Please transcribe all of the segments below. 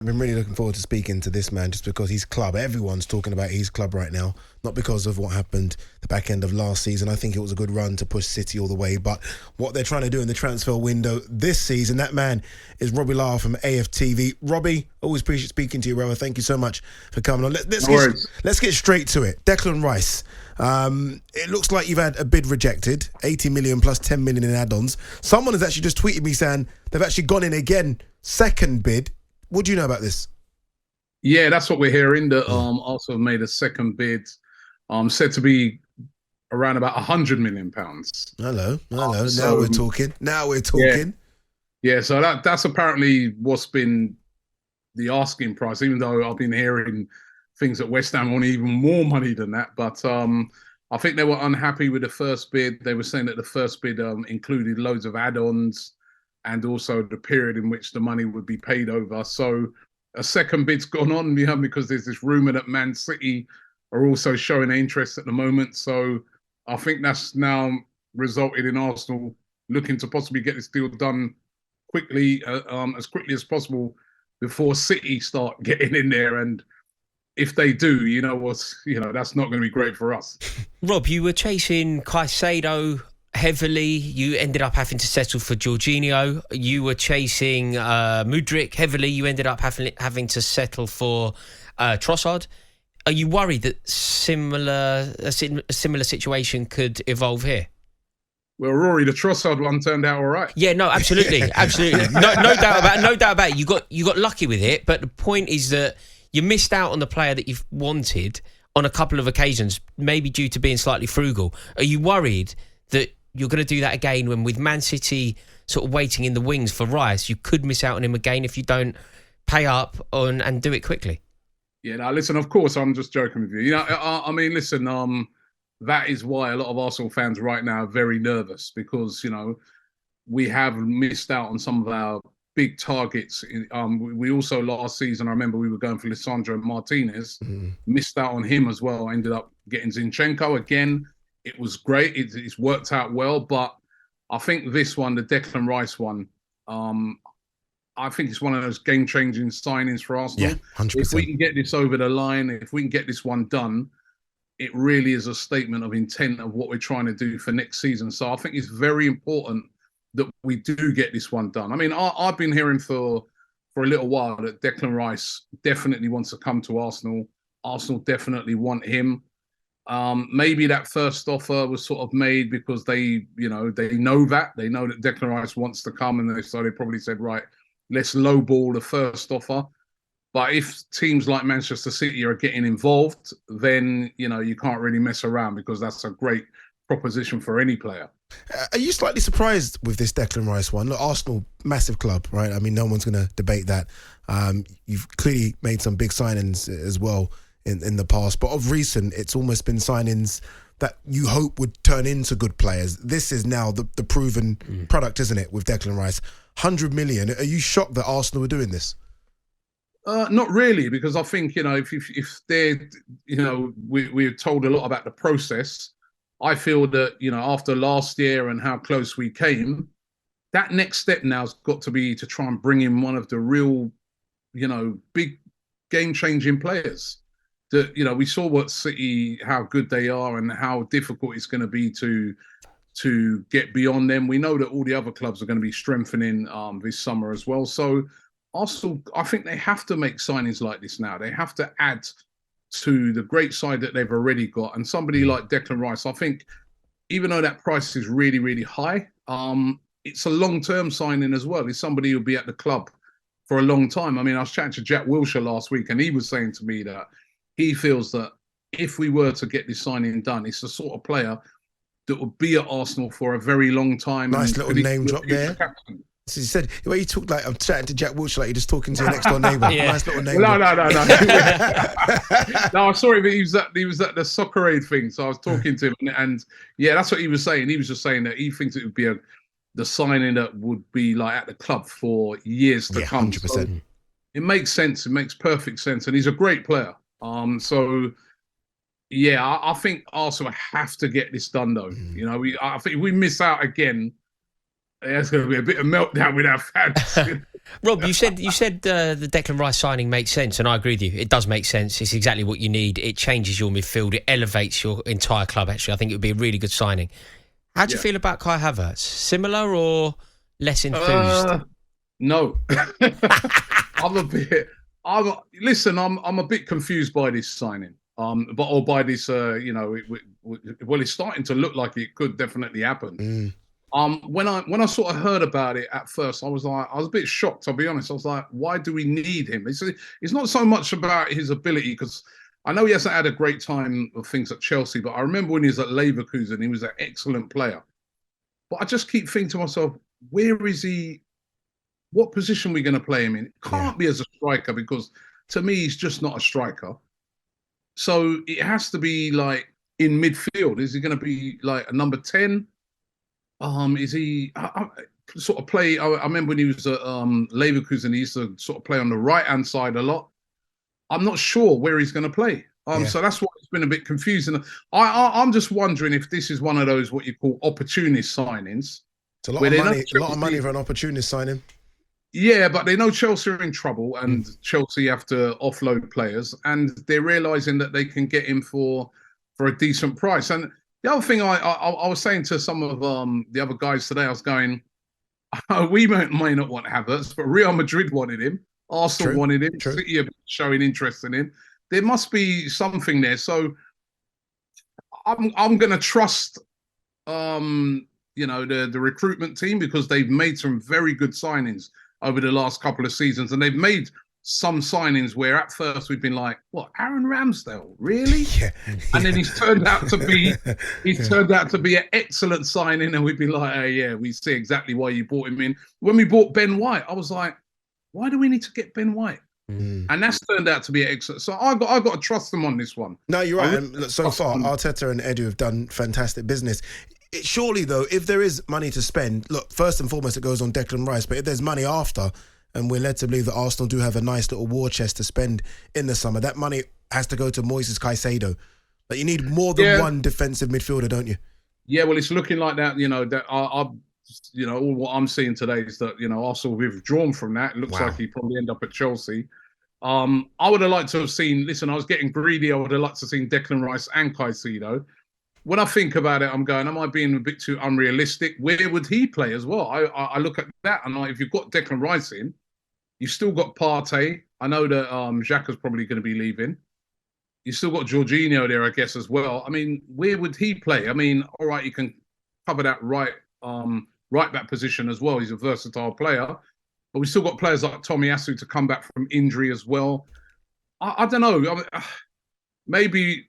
I've been really looking forward to speaking to this man just because his club, everyone's talking about his club right now, not because of what happened the back end of last season. I think it was a good run to push City all the way, but what they're trying to do in the transfer window this season, that man is Robbie Lyle from AFTV. Robbie, always appreciate speaking to you, brother. Thank you so much for coming on. Let's get straight to it. Declan Rice. It looks like you've had a bid rejected, 80 million plus 10 million in add-ons. Someone has actually just tweeted me saying they've actually gone in again, second bid. What do you know about this? Yeah, that's what we're hearing. That also made a second bid, said to be around about £100 million. Hello. Now we're talking. Yeah. So that's apparently what's been the asking price. Even though I've been hearing things that West Ham want even more money than that, but I think they were unhappy with the first bid. They were saying that the first bid included loads of add-ons, and also the period in which the money would be paid over. So a second bid's gone on, because there's this rumour that Man City are also showing interest at the moment. So I think that's now resulted in Arsenal looking to possibly get this deal done quickly, as quickly as possible before City start getting in there. And if they do, that's not going to be great for us. Rob, you were chasing Caicedo heavily. You ended up having to settle for Jorginho. You were chasing Mudryk heavily. You ended up having to settle for Trossard. Are you worried that a similar situation could evolve here? Well, Rory, the Trossard one turned out all right. Yeah, no, absolutely. No doubt about it. You got lucky with it, but the point is that you missed out on the player that you've wanted on a couple of occasions, maybe due to being slightly frugal. Are you worried that you're going to do that again when, with Man City sort of waiting in the wings for Rice, you could miss out on him again if you don't pay up and do it quickly? Yeah, now listen, of course, I'm just joking with you. Listen, that is why a lot of Arsenal fans right now are very nervous, because, we have missed out on some of our big targets. We also, last season, I remember we were going for Lisandro Martinez, missed out on him as well, ended up getting Zinchenko again. It was great. It's worked out well, but I think this one, the Declan Rice one, I think it's one of those game-changing signings for Arsenal. Yeah, 100%. If we can get this over the line, if we can get this one done, it really is a statement of intent of what we're trying to do for next season. So I think it's very important that we do get this one done. I mean, I've been hearing for a little while that Declan Rice definitely wants to come to Arsenal. Arsenal definitely want him. Maybe that first offer was sort of made because they know that Declan Rice wants to come, and so they probably said, right, let's lowball the first offer. But if teams like Manchester City are getting involved, then you can't really mess around, because that's a great proposition for any player. Are you slightly surprised with this Declan Rice one? Look, Arsenal, massive club, right? I mean, no one's going to debate that. You've clearly made some big signings as well in the past, but of recent, it's almost been signings that you hope would turn into good players. This is now the proven product, isn't it, with Declan Rice? 100 million. Are you shocked that Arsenal are doing this? Not really, because I think, if they're, we're told a lot about the process. I feel that, after last year and how close we came, that next step now has got to be to try and bring in one of the real, big game-changing players. That, we saw what City, how good they are and how difficult it's going to be to get beyond them. We know that all the other clubs are going to be strengthening this summer as well. So Arsenal, I think they have to make signings like this now. They have to add to the great side that they've already got. And somebody like Declan Rice, I think, even though that price is really, really high, it's a long-term signing as well. It's somebody who'll be at the club for a long time. I mean, I was chatting to Jack Wilshere last week, and he was saying to me that he feels that if we were to get this signing done, it's the sort of player that would be at Arsenal for a very long time. Nice little name drop there. So you said, the way you talk, like I'm chatting to Jack Wilshere, like you're just talking to your next door neighbour. Yeah. Nice little name. No. No, I'm sorry, but he was at the Soccer Aid thing. So I was talking to him, and yeah, that's what he was saying. He was just saying that he thinks it would be the signing that would be like at the club for years to come. 100%. So it makes sense. It makes perfect sense, and he's a great player. So yeah, I think Arsenal have to get this done though. I think if we miss out again, There's going to be a bit of meltdown with our fans. Rob, you said the Declan Rice signing makes sense, and I agree with you. It does make sense. It's exactly what you need. It changes your midfield. It elevates your entire club, actually. I think it would be a really good signing. How do you feel about Kai Havertz? Similar or less enthused? No. I'm a bit confused by this signing. By this, well, it's starting to look like it could definitely happen. When I sort of heard about it at first, I was a bit shocked. I'll be honest. I was like, why do we need him? It's not so much about his ability, because I know he hasn't had a great time of things at Chelsea, but I remember when he was at Leverkusen, he was an excellent player. But I just keep thinking to myself, where is he? What position are we going to play him in? It can't be as a striker, because to me, he's just not a striker. So it has to be like in midfield. Is he going to be like a number 10? Is he sort of play? I remember when he was at Leverkusen, he used to sort of play on the right-hand side a lot. I'm not sure where he's going to play. So that's why it's been a bit confusing. I'm just wondering if this is one of those what you call opportunist signings. It's a lot of money for an opportunist signing. Yeah, but they know Chelsea are in trouble, and Chelsea have to offload players, and they're realising that they can get him for a decent price. And the other thing I was saying to some of the other guys today, I was going, we may not want Havertz, but Real Madrid wanted him, Arsenal wanted him, City are showing interest in him. There must be something there. So I'm going to trust, the recruitment team, because they've made some very good signings over the last couple of seasons, and they've made some signings where at first we've been like, what, Aaron Ramsdale, really? And then he's turned out to be an excellent signing, and we'd be like, oh, we see exactly why you bought him in. When we bought Ben White, I was like, why do we need to get Ben White? And that's turned out to be excellent. So I got to trust them on this one. No, you're right. And so far, Arteta and Edu have done fantastic business. Surely, though, if there is money to spend, look, first and foremost, it goes on Declan Rice. But if there's money after, and we're led to believe that Arsenal do have a nice little war chest to spend in the summer, that money has to go to Moises Caicedo. But you need more than one defensive midfielder, don't you? Yeah, well, it's looking like that. All what I'm seeing today is that Arsenal have withdrawn from that. It looks like he probably end up at Chelsea. I would have liked to have seen. Listen, I was getting greedy. I would have liked to have seen Declan Rice and Caicedo. When I think about it, I'm going, am I being a bit too unrealistic? Where would he play as well? I look at that, and if you've got Declan Rice in, you've still got Partey. I know that Xhaka's probably going to be leaving. You've still got Jorginho there, I guess, as well. I mean, where would he play? I mean, all right, you can cover that right back position as well. He's a versatile player. But we've still got players like Tomiyasu to come back from injury as well. I don't know. I mean,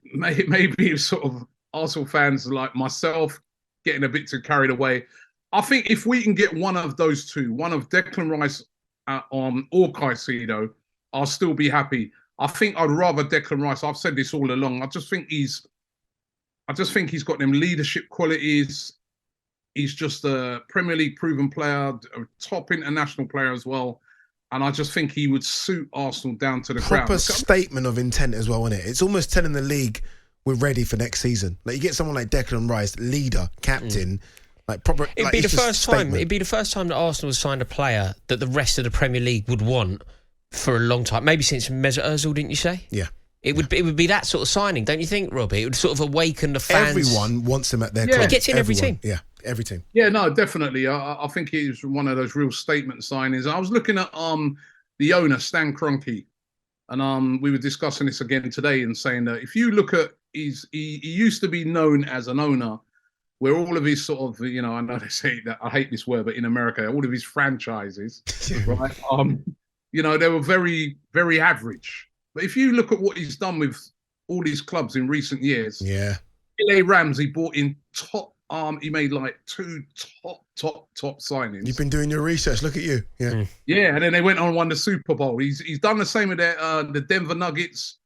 maybe sort of Arsenal fans like myself getting a bit too carried away. I think if we can get one of those two, one of Declan Rice or Caicedo, I'll still be happy. I think I'd rather Declan Rice. I've said this all along. I just think he's got them leadership qualities. He's just a Premier League proven player, a top international player as well. And I just think he would suit Arsenal down to the ground. Proper statement of intent as well, isn't it? It's almost telling the league we're ready for next season. Like, you get someone like Declan Rice, leader, captain, like proper. It'd be the first time that Arsenal has signed a player that the rest of the Premier League would want for a long time. Maybe since Mesut Ozil, didn't you say? Yeah. It would be that sort of signing, don't you think, Robbie? It would sort of awaken the fans. Everyone wants him at their club. He gets in every team. Yeah, every team. Yeah, no, definitely. I think he's one of those real statement signings. I was looking at the owner, Stan Kroenke, and we were discussing this again today and saying that if you look at he used to be known as an owner where all of his sort of, I know they say that, I hate this word, but in America, all of his franchises, right? They were very, very average. But if you look at what he's done with all these clubs in recent years, L.A. Rams, he bought in top. He made like 2 top signings. You've been doing your research. Look at you. Yeah, yeah. And then they went on and won the Super Bowl. He's done the same with the Denver Nuggets.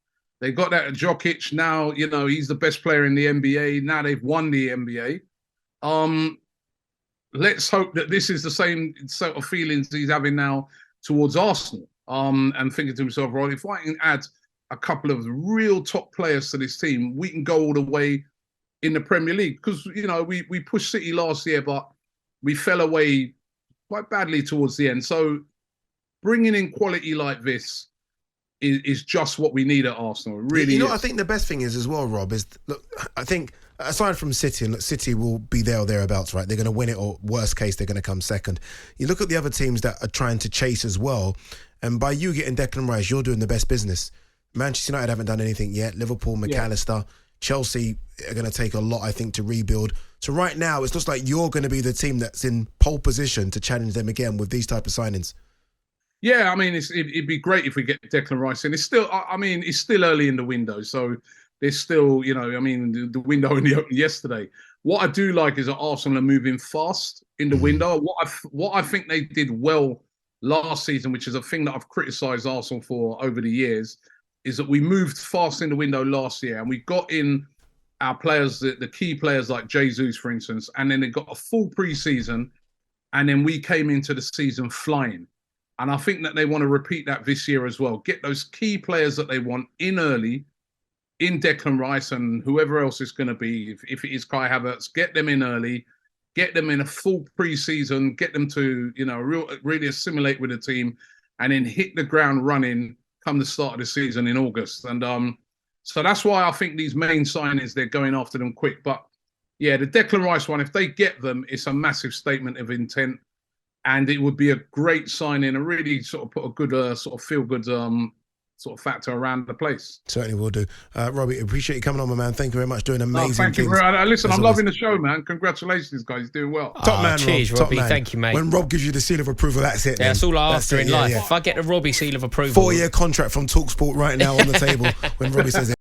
They got that Jokic. Now he's the best player in the NBA. Now they've won the NBA. Let's hope that this is the same sort of feelings he's having now towards Arsenal. And thinking to himself, right, if I can add a couple of real top players to this team, we can go all the way in the Premier League. Because, we pushed City last year, but we fell away quite badly towards the end. So bringing in quality like this is just what we need at Arsenal. It really, I think the best thing is as well, Rob, is look, I think aside from City, and look, City will be there or thereabouts, right? They're going to win it, or worst case, they're going to come second. You look at the other teams that are trying to chase as well, and by you getting Declan Rice, you're doing the best business. Manchester United haven't done anything yet. Liverpool, McAllister, Chelsea are going to take a lot, I think, to rebuild. So right now, it's just like you're going to be the team that's in pole position to challenge them again with these type of signings. Yeah, I mean, it'd be great if we get Declan Rice in. It's still, I mean, it's still early in the window, so there's still, I mean, the window only opened yesterday. What I do like is that Arsenal are moving fast in the window. What I think they did well last season, which is a thing that I've criticised Arsenal for over the years, is that we moved fast in the window last year, and we got in our players, the key players like Jesus, for instance, and then they got a full pre-season, and then we came into the season flying. And I think that they want to repeat that this year as well. Get those key players that they want in early, in Declan Rice and whoever else it's going to be. If it is Kai Havertz, get them in early, get them in a full pre-season, get them to, really assimilate with the team, and then hit the ground running come the start of the season in August. And so that's why I think these main signings, they're going after them quick. But yeah, the Declan Rice one, if they get them, it's a massive statement of intent. And it would be a great signing and really sort of put a good sort of feel-good sort of factor around the place. Certainly will do. Robbie, appreciate you coming on, my man. Thank you very much. Doing amazing things. Listen, I'm loving the show, man. Congratulations, guys. You're doing well. Top man, cheers, Rob. Robbie. Top man. Thank you, mate. When Rob gives you the seal of approval, that's it. Yeah, that's all I after in life. Yeah. If I get the Robbie seal of approval. 4-year contract from talkSPORT right now on the table when Robbie says it.